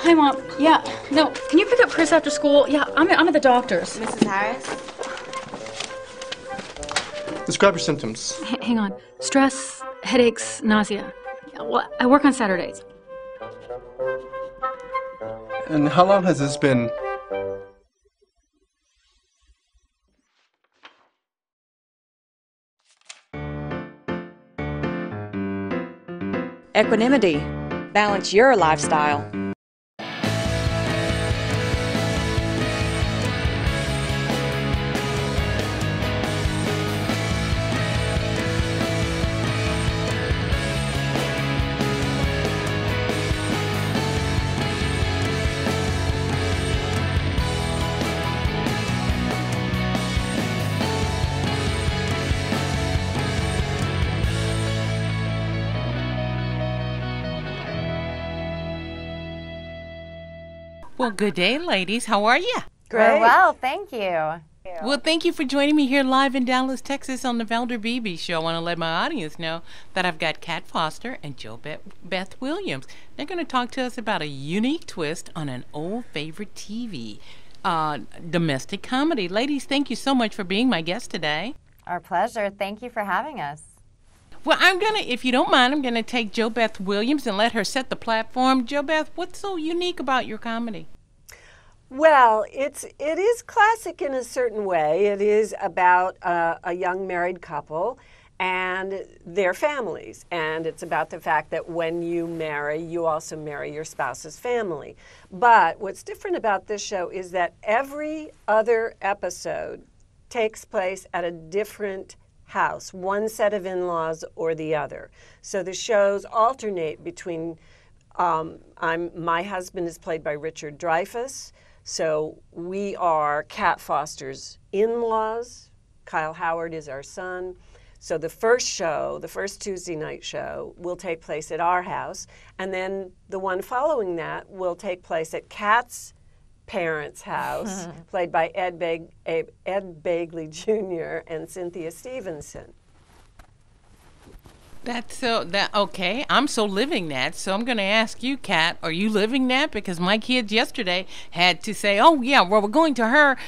Hi, Mom. Yeah, no, can you pick up Chris after school? Yeah, I'm at the doctor's. Mrs. Harris? Describe your symptoms. Hang on. Stress, headaches, nausea. Yeah, well, I work on Saturdays. And how long has this been? Equanimity. Balance your lifestyle. Well, good day, ladies. How are you? Great. Well, thank you. Well, thank you for joining me here live in Dallas, Texas on the Valder Beebe Show. I want to let my audience know that I've got Kat Foster and Beth Williams. They're going to talk to us about a unique twist on an old favorite TV, domestic comedy. Ladies, thank you so much for being my guest today. Our pleasure. Thank you for having us. Well, if you don't mind, I'm going to take Beth Williams and let her set the platform. Beth, what's so unique about your comedy? Well, it is classic in a certain way. It is about a young married couple and their families. And it's about the fact that when you marry, you also marry your spouse's family. But what's different about this show is that every other episode takes place at a different house, one set of in-laws or the other. So the shows alternate between, my husband is played by Richard Dreyfuss, so we are Kat Foster's in-laws. Kyle Howard is our son. So the first show, the first Tuesday night show, will take place at our house, and then the one following that will take place at Kat's parents' house, played by Ed Begley Jr. and Cynthia Stevenson. Okay, I'm so living that, so I'm going to ask you, Kat, are you living that? Because my kids yesterday had to say, oh yeah, well, we're going to her,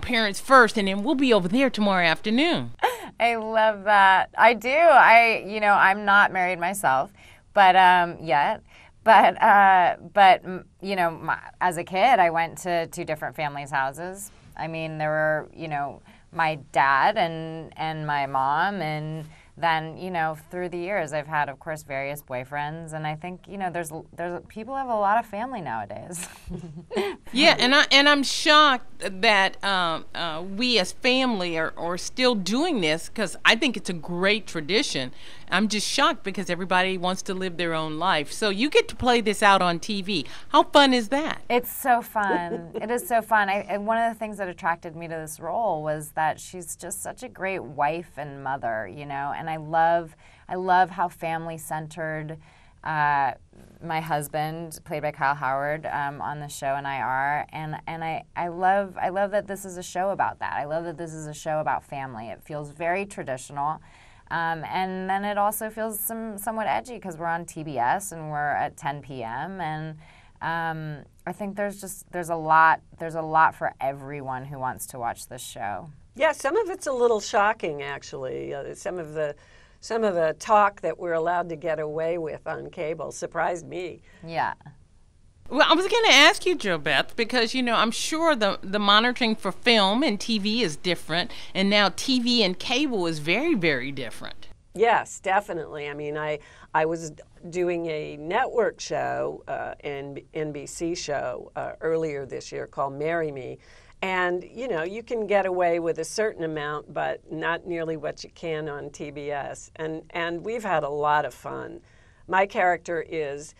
parents first, and then we'll be over there tomorrow afternoon. I love that. I do. I'm not married myself, but yet. But as a kid, I went to two different families' houses. I mean, there were, my dad and my mom, and then, through the years, I've had, of course, various boyfriends, and I think, there's people have a lot of family nowadays. Yeah, and I'm shocked that we as family are still doing this, because I think it's a great tradition. I'm just shocked because everybody wants to live their own life. So you get to play this out on TV. How fun is that? It's so fun. It is so fun. And one of the things that attracted me to this role was that she's just such a great wife and mother, and I love how family-centered my husband, played by Kyle Howard, on the show, and I are, and I love that this is a show about that. I love that this is a show about family. It feels very traditional. And then it also feels somewhat edgy because we're on TBS and we're at 10 p.m. And I think there's a lot for everyone who wants to watch this show. Yeah, some of it's a little shocking, actually. Some of the talk that we're allowed to get away with on cable surprised me. Yeah. Well, I was going to ask you, Beth, because, I'm sure the monitoring for film and TV is different, and now TV and cable is very, very different. Yes, definitely. I mean, I was doing a network show, an NBC show, earlier this year called Marry Me, and, you can get away with a certain amount, but not nearly what you can on TBS, and we've had a lot of fun. My character is...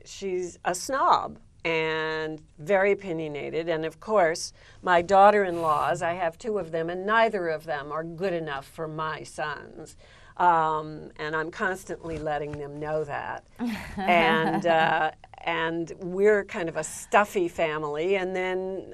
she's a snob and very opinionated. And of course, my daughter-in-laws, I have two of them, and neither of them are good enough for my sons. And I'm constantly letting them know that. and we're kind of a stuffy family. And then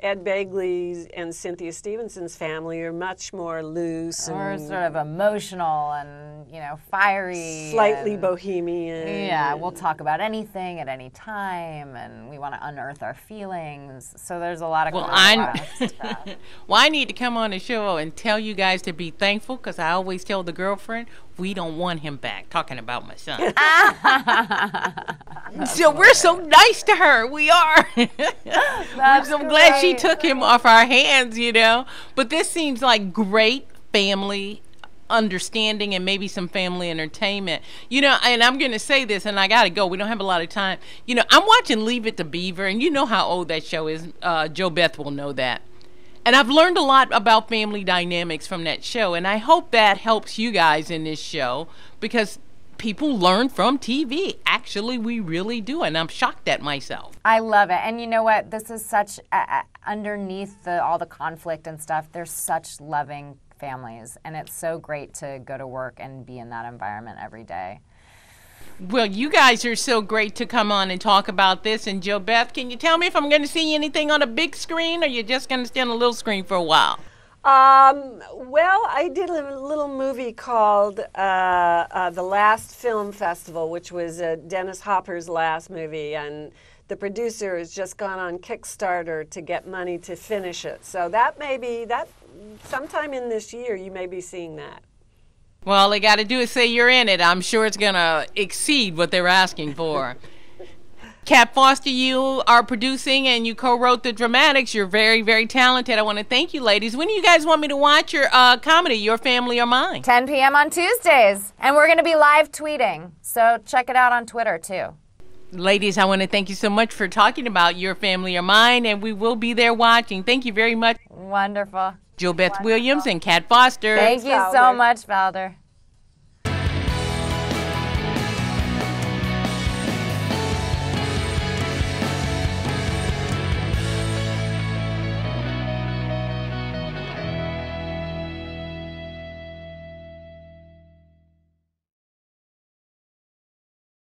Ed Begley's and Cynthia Stevenson's family are much more loose Or and sort of emotional and, you know, fiery. slightly and, bohemian. Yeah, we'll talk about anything at any time, and we want to unearth our feelings. So there's a lot of contrast. Well, I need to come on the show and tell you guys to be thankful, because I always tell the girlfriend, we don't want him back, talking about my son. So we're so nice to her. We are. We're so glad she took him off our hands, you know. But this seems like great family understanding and maybe some family entertainment. You know, and I'm going to say this, and I got to go. We don't have a lot of time. You know, I'm watching Leave It to Beaver, and you know how old that show is. Joe Beth will know that. And I've learned a lot about family dynamics from that show, and I hope that helps you guys in this show, because people learn from TV. Actually, we really do, and I'm shocked at myself. I love it. And you know what? This is such, underneath all the conflict and stuff, there's such loving families, and it's so great to go to work and be in that environment every day. Well, you guys are so great to come on and talk about this. And Jo Beth, can you tell me if I'm going to see anything on a big screen, or you're just going to stay on a little screen for a while? Well, I did a little movie called The Last Film Festival, which was Dennis Hopper's last movie, and the producer has just gone on Kickstarter to get money to finish it. So that sometime in this year you may be seeing that. Well, all they got to do is say you're in it. I'm sure it's going to exceed what they were asking for. Kat Foster, you are producing and you co-wrote the dramatics. You're very, very talented. I want to thank you, ladies. When do you guys want me to watch your comedy, Your Family or Mine? 10 p.m. on Tuesdays. And we're going to be live tweeting. So check it out on Twitter, too. Ladies, I want to thank you so much for talking about Your Family or Mine, and we will be there watching. Thank you very much. Wonderful. Jo Beth Williams and Kat Foster. Thank you so much, Valder.